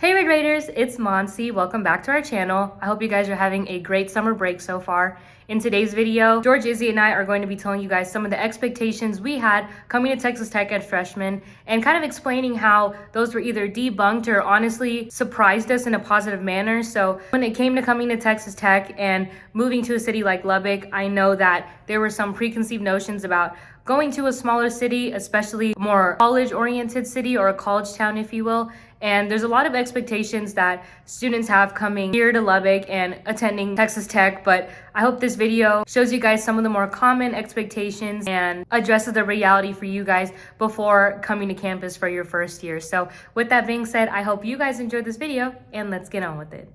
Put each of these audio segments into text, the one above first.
Hey Red Raiders, it's Mansi. Welcome back to our channel. I hope you guys are having a great summer break so far. In today's video, George, Izzy, and I are going to be telling you guys some of the expectations we had coming to Texas Tech as freshmen and kind of explaining how those were either debunked or honestly surprised us in a positive manner. So when it came to coming to Texas Tech and moving to a city like Lubbock, I know that there were some preconceived notions about going to a smaller city, especially more college-oriented city or a college town, if you will. And there's a lot of expectations that students have coming here to Lubbock and attending Texas Tech, but I hope this video shows you guys some of the more common expectations and addresses the reality for you guys before coming to campus for your first year. So with that being said, I hope you guys enjoyed this video and let's get on with it.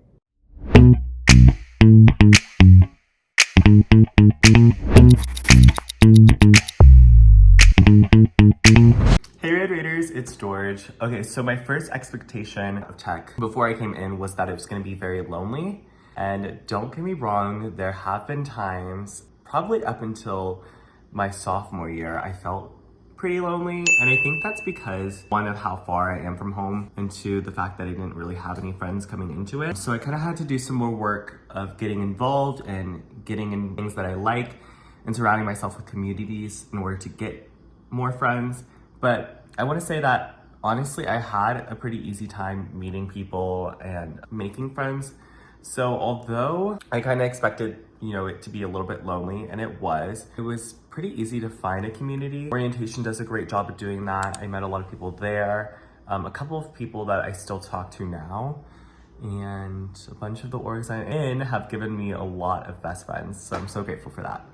Hey Red Raiders, it's George. Okay, so my first expectation of tech before I came in was that it was going to be very lonely. And don't get me wrong, there have been times, probably up until my sophomore year, I felt pretty lonely. And I think that's because, one, of how far I am from home, and two, the fact that I didn't really have any friends coming into it. So I kind of had to do some more work of getting involved and getting in things that I like and surrounding myself with communities in order to get more friends. But I want to say that honestly, I had a pretty easy time meeting people and making friends. So although I kind of expected, it to be a little bit lonely, and it was pretty easy to find a community. Orientation does a great job of doing that. I met a lot of people there, a couple of people that I still talk to now, and a bunch of the orgs I'm in have given me a lot of best friends. So I'm so grateful for that.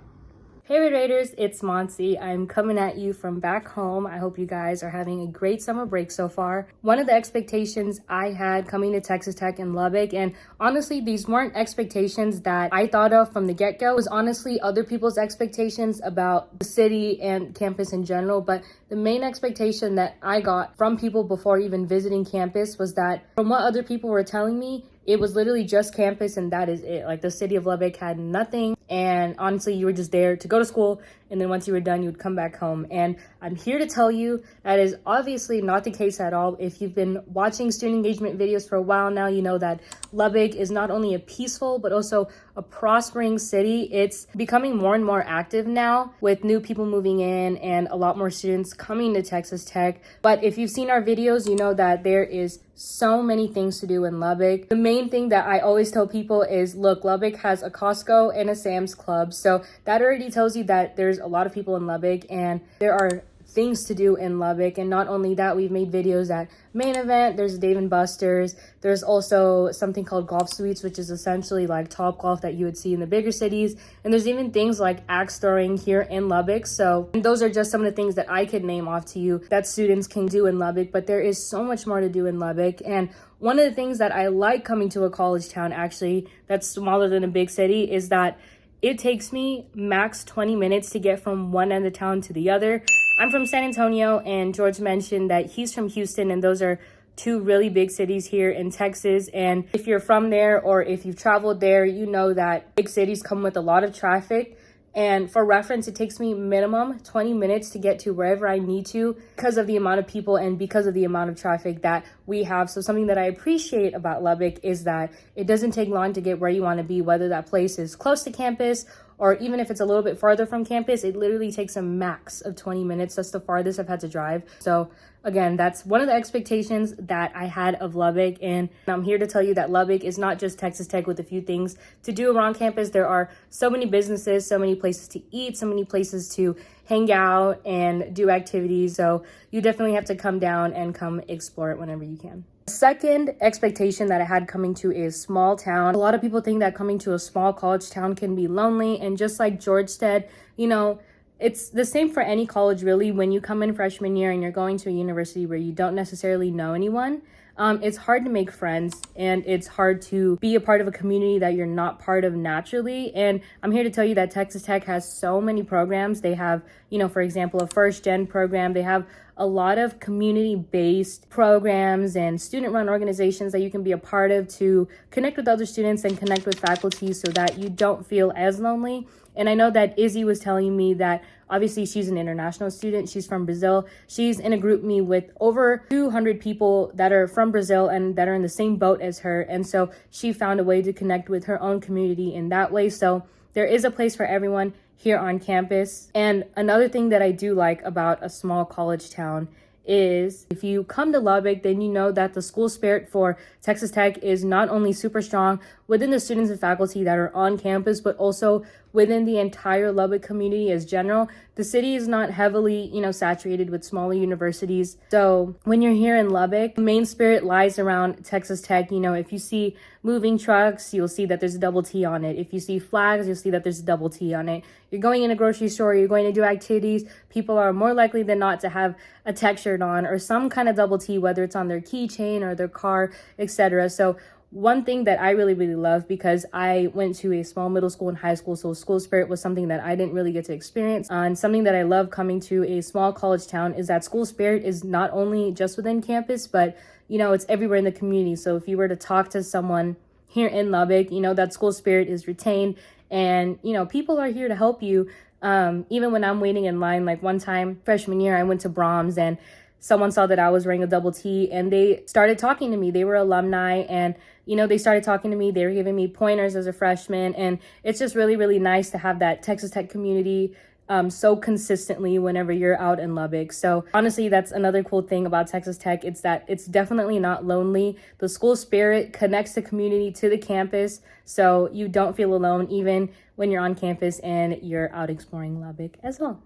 Hey Red Raiders, it's Mansi. I'm coming at you from back home. I hope you guys are having a great summer break so far. One of the expectations I had coming to Texas Tech in Lubbock, and honestly, these weren't expectations that I thought of from the get-go, was honestly other people's expectations about the city and campus in general. But the main expectation that I got from people before even visiting campus was that, from what other people were telling me, it was literally just campus and that is it. Like, the city of Lubbock had nothing, and honestly, you were just there to go to school, and then once you were done, you would come back home. And I'm here to tell you that is obviously not the case at all. If you've been watching student engagement videos for a while now, you know that Lubbock is not only a peaceful but also a prospering city. It's becoming more and more active now with new people moving in and a lot more students coming to Texas Tech. But if you've seen our videos, you know that there is so many things to do in Lubbock. The main thing that I always tell people is, look, Lubbock has a Costco and a Sam's Club. So that already tells you that there's a lot of people in Lubbock and there are things to do in Lubbock. And not only that, we've made videos at Main Event, there's Dave & Buster's, there's also something called Golf Suites, which is essentially like Top Golf that you would see in the bigger cities, and there's even things like axe throwing here in Lubbock. So those are just some of the things that I could name off to you that students can do in Lubbock, but there is so much more to do in Lubbock. And one of the things that I like coming to a college town actually that's smaller than a big city is that it takes me max 20 minutes to get from one end of town to the other. I'm from San Antonio, and George mentioned that he's from Houston, and those are two really big cities here in Texas. And if you're from there or if you've traveled there, you know that big cities come with a lot of traffic. And for reference, it takes me minimum 20 minutes to get to wherever I need to because of the amount of people and because of the amount of traffic that we have. So something that I appreciate about Lubbock is that it doesn't take long to get where you want to be, whether that place is close to campus or even if it's a little bit farther from campus. It literally takes a max of 20 minutes. That's the farthest I've had to drive. So again, that's one of the expectations that I had of Lubbock. And I'm here to tell you that Lubbock is not just Texas Tech with a few things to do around campus. There are so many businesses, so many places to eat, so many places to hang out and do activities. So you definitely have to come down and come explore it whenever you can. Second expectation that I had coming to a small town. A lot of people think that coming to a small college town can be lonely. And just like George said, it's the same for any college, really. When you come in freshman year and you're going to a university where you don't necessarily know anyone, it's hard to make friends and it's hard to be a part of a community that you're not part of naturally. And I'm here to tell you that Texas Tech has so many programs. They have, for example, a first gen program. They have a lot of community-based programs and student-run organizations that you can be a part of to connect with other students and connect with faculty so that you don't feel as lonely. And I know that Izzy was telling me that Obviously, she's an international student. She's from Brazil. She's in a group me with over 200 people that are from Brazil and that are in the same boat as her. And so she found a way to connect with her own community in that way. So there is a place for everyone here on campus. And another thing that I do like about a small college town is if you come to Lubbock, then you know that the school spirit for Texas Tech is not only super strong within the students and faculty that are on campus, but also within the entire Lubbock community as general. The city is not heavily, saturated with smaller universities. So when you're here in Lubbock, the main spirit lies around Texas Tech. If you see moving trucks, you'll see that there's a double T on it. If you see flags, you'll see that there's a double T on it. You're going in a grocery store, you're going to do activities, people are more likely than not to have a tech shirt on or some kind of double T, whether it's on their keychain or their car, etc. So one thing that I really, really love, because I went to a small middle school and high school, so school spirit was something that I didn't really get to experience. And something that I love coming to a small college town is that school spirit is not only just within campus, but, it's everywhere in the community. So if you were to talk to someone here in Lubbock, that school spirit is retained. And, people are here to help you. Even when I'm waiting in line, like one time, freshman year, I went to Brahms and someone saw that I was wearing a double T and they started talking to me. They were alumni and, they started talking to me. They were giving me pointers as a freshman. And it's just really, really nice to have that Texas Tech community so consistently whenever you're out in Lubbock. So honestly, that's another cool thing about Texas Tech. It's that it's definitely not lonely. The school spirit connects the community to the campus, so you don't feel alone even when you're on campus and you're out exploring Lubbock as well.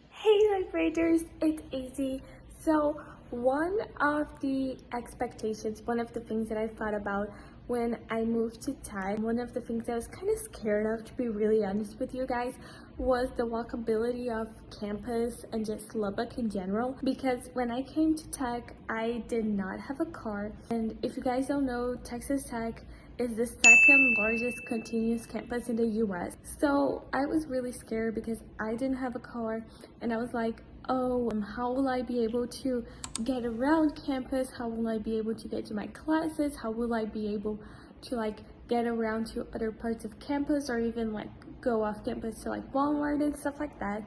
Hey Life Raiders, it's Izzy. So one of the expectations, one of the things that I thought about when I moved to Tech, one of the things I was kind of scared of, to be really honest with you guys, was the walkability of campus and just Lubbock in general. Because when I came to Tech, I did not have a car. And if you guys don't know, Texas Tech is the second largest continuous campus in the US. So I was really scared because I didn't have a car, and I was like, oh, how will I be able to get around campus? How will I be able to get to my classes? How will I be able to get around to other parts of campus, or even go off campus to Walmart and stuff like that?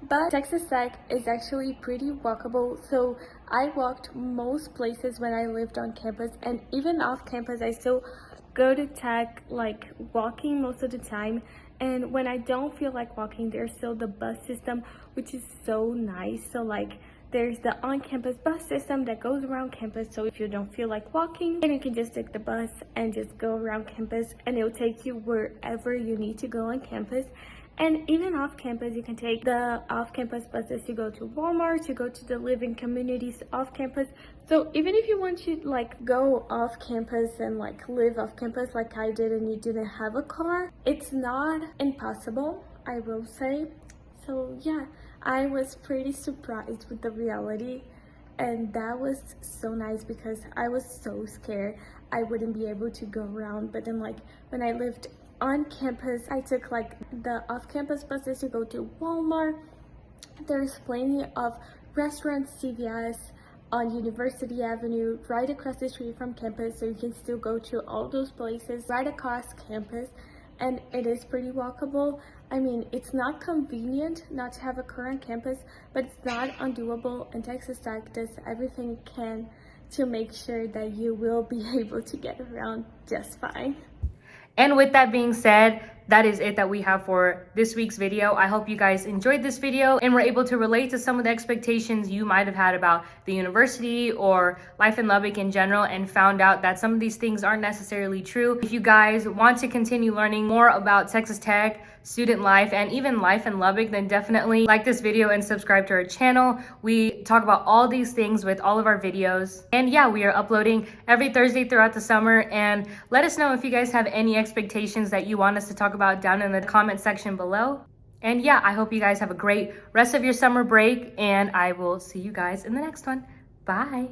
But Texas Tech is actually pretty walkable. So I walked most places when I lived on campus, and even off campus I still go to Tech walking most of the time. And when I don't feel like walking, there's still the bus system, which is so nice. So there's the on-campus bus system that goes around campus. So if you don't feel like walking, then you can just take the bus and just go around campus, and it'll take you wherever you need to go on campus. And even off campus, you can take the off-campus buses to go to Walmart, to go to the living communities off campus. So even if you want to go off campus and live off campus like I did, and you didn't have a car, it's not impossible, I will say. So yeah, I was pretty surprised with the reality, and that was so nice because I was so scared I wouldn't be able to go around. But then when I lived on campus, I took the off-campus buses to go to Walmart. There's plenty of restaurants, CVS on University Avenue, right across the street from campus, so you can still go to all those places right across campus, and it is pretty walkable. I mean, it's not convenient not to have a car on campus, but it's not undoable, and Texas Tech does everything it can to make sure that you will be able to get around just fine. And with that being said, that is it that we have for this week's video. I hope you guys enjoyed this video and were able to relate to some of the expectations you might have had about the university or life in Lubbock in general, and found out that some of these things aren't necessarily true. If you guys want to continue learning more about Texas Tech, student life, and even life in Lubbock, then definitely like this video and subscribe to our channel. We talk about all these things with all of our videos. And yeah, we are uploading every Thursday throughout the summer. And let us know if you guys have any expectations that you want us to talk about down in the comment section below. And yeah, I hope you guys have a great rest of your summer break, and I will see you guys in the next one. Bye.